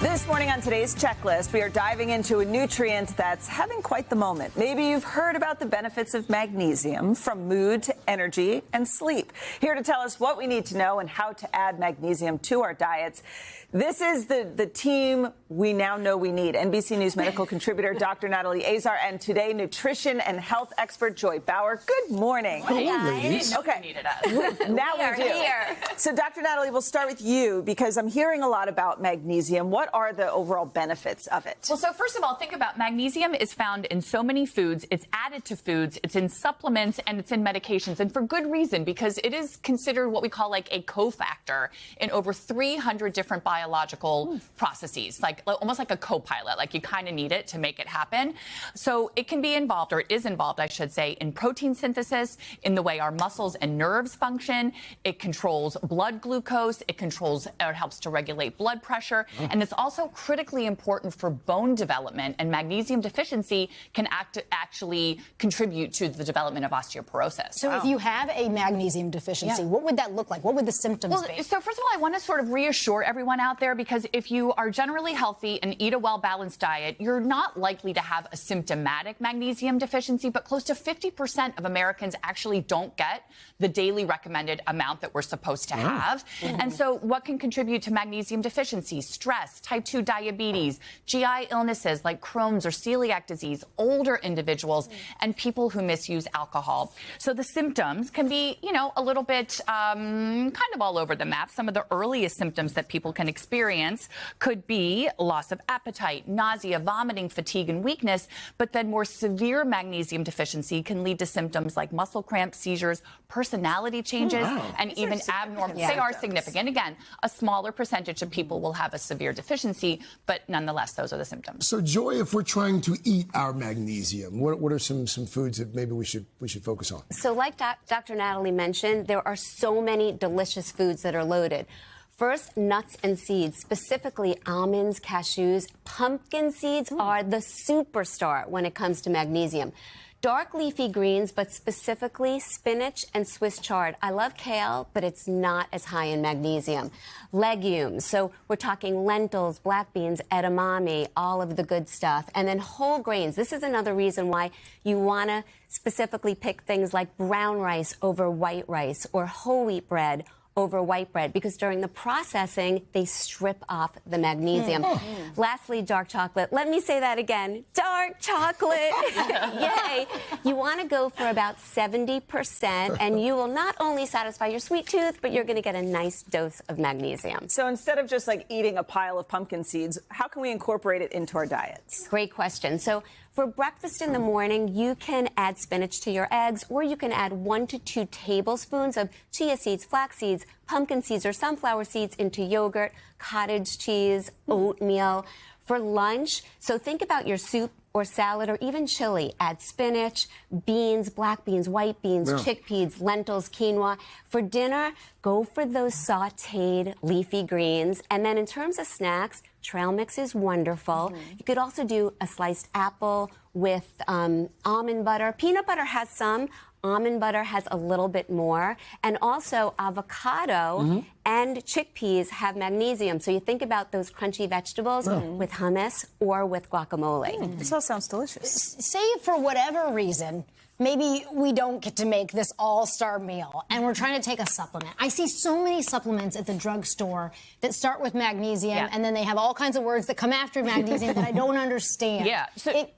This morning on today's checklist, we are diving into a nutrient that's having quite the moment. Maybe you've heard about the benefits of magnesium, from mood to energy and sleep. Here to tell us what we need to know and how to add magnesium to our diets, this is the team we now know we need. NBC News medical contributor Dr. Natalie Azar and TODAY nutrition and health expert Joy Bauer. Good morning. Hey, ladies. Okay, now we do. Here. So, Dr. Natalie, we'll start with you because I'm hearing a lot about magnesium. What are the overall benefits of it? Well, so first of all, think about magnesium is found in so many foods. It's added to foods. It's in supplements and it's in medications. And for good reason, because it is considered what we call like a cofactor in over 300 different biological processes, like almost like a co-pilot. Like you kind of need it to make it happen. So it can be involved, or it is involved, I should say, in protein synthesis, in the way our muscles and nerves function. It controls blood glucose. It helps to regulate blood pressure. And it's also critically important for bone development, and magnesium deficiency can actually contribute to the development of osteoporosis. So if you have a magnesium deficiency, what would that look like? What would the symptoms be? So first of all, I want to sort of reassure everyone out there, because if you are generally healthy and eat a well-balanced diet, you're not likely to have a symptomatic magnesium deficiency, but close to 50% of Americans actually don't get the daily recommended amount that we're supposed to have. And so what can contribute to magnesium deficiency? Stress, type 2 diabetes, GI illnesses like Crohn's or celiac disease, older individuals, and people who misuse alcohol. So the symptoms can be, a little bit kind of all over the map. Some of the earliest symptoms that people can experience could be loss of appetite, nausea, vomiting, fatigue, and weakness. But then more severe magnesium deficiency can lead to symptoms like muscle cramps, seizures, personality changes, and even abnormal. They are significant. Again, a smaller percentage of people will have a severe deficiency, but nonetheless, those are the symptoms. So, Joy, if we're trying to eat our magnesium, what are some foods that maybe we should focus on? So, like Dr. Natalie mentioned, there are so many delicious foods that are loaded. First, nuts and seeds, specifically almonds, cashews. Pumpkin seeds are the superstar when it comes to magnesium. Dark leafy greens, but specifically spinach and Swiss chard. I love kale, but it's not as high in magnesium. Legumes, so we're talking lentils, black beans, edamame, all of the good stuff. And then whole grains. This is another reason why you want to specifically pick things like brown rice over white rice, or whole wheat bread over white bread, because during the processing, they strip off the magnesium. Lastly, dark chocolate. Let me say that again. Dark chocolate. Yay. You want to go for about 70%, and you will not only satisfy your sweet tooth, but you're going to get a nice dose of magnesium. So instead of just like eating a pile of pumpkin seeds, how can we incorporate it into our diets? Great question. So for breakfast in the morning, you can add spinach to your eggs, or you can add 1 to 2 tablespoons of chia seeds, flax seeds, pumpkin seeds, or sunflower seeds into yogurt, cottage cheese, oatmeal. For lunch, so think about your soup or salad or even chili. Add spinach, beans, black beans, white beans, chickpeas, lentils, quinoa. For dinner, go for those sautéed leafy greens. And then in terms of snacks, trail mix is wonderful. You could also do a sliced apple with almond butter. Peanut butter has some. Almond butter has a little bit more. And also avocado and chickpeas have magnesium. So you think about those crunchy vegetables with hummus or with guacamole. This all sounds delicious. Say for whatever reason, maybe we don't get to make this all-star meal and we're trying to take a supplement. I see so many supplements at the drugstore that start with magnesium and then they have all kinds of words that come after magnesium that I don't understand. So,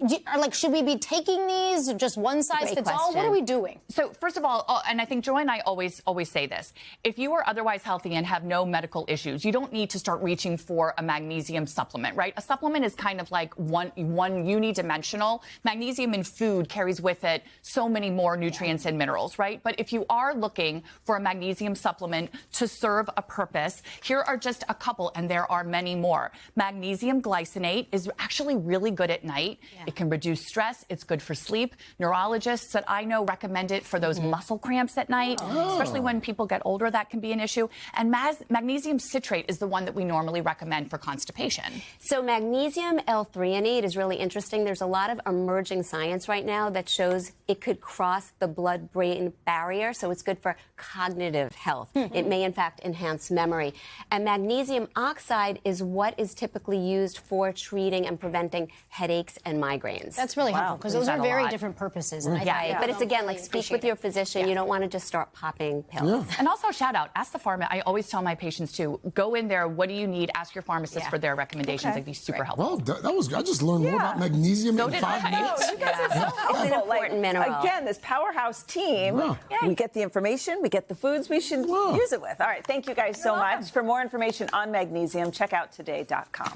should we be taking these? Just one size fits all? What are we doing? So first of all, and I think Joy and I always say this, if you are otherwise healthy and have no medical issues, you don't need to start reaching for a magnesium supplement, right? A supplement is kind of like one unidimensional. Magnesium in food carries with it so many more nutrients and minerals, right? But if you are looking for a magnesium supplement to serve a purpose, here are just a couple, and there are many more. Magnesium glycinate is actually really good at night. It can reduce stress. It's good for sleep. Neurologists that I know recommend it for those muscle cramps at night, especially when people get older, that can be an issue. And magnesium citrate is the one that we normally recommend for constipation. So magnesium L-threonate is really interesting. There's a lot of emerging science right now that shows it it could cross the blood-brain barrier, so it's good for cognitive health. It may, in fact, enhance memory. And magnesium oxide is what is typically used for treating and preventing headaches and migraines. That's really helpful because those are very lot. different purposes. And But it's, again, like, speak with your physician. You don't want to just start popping pills. And also, shout out, ask the pharmacist. I always tell my patients to go in there. What do you need? Ask your pharmacist for their recommendations. They'd be super helpful. Well, that was good. I just learned more about magnesium in 5 minutes. You guys are so helpful. It's an important mineral. Again, this powerhouse team, we get the information, we get the foods we should use it with. All right, thank you guys so much. For more information on magnesium, check out today.com.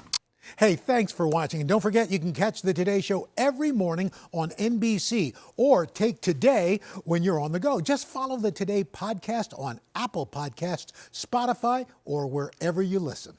Hey, thanks for watching. And don't forget, you can catch the Today Show every morning on NBC or take Today when you're on the go. Just follow the Today podcast on Apple Podcasts, Spotify, or wherever you listen.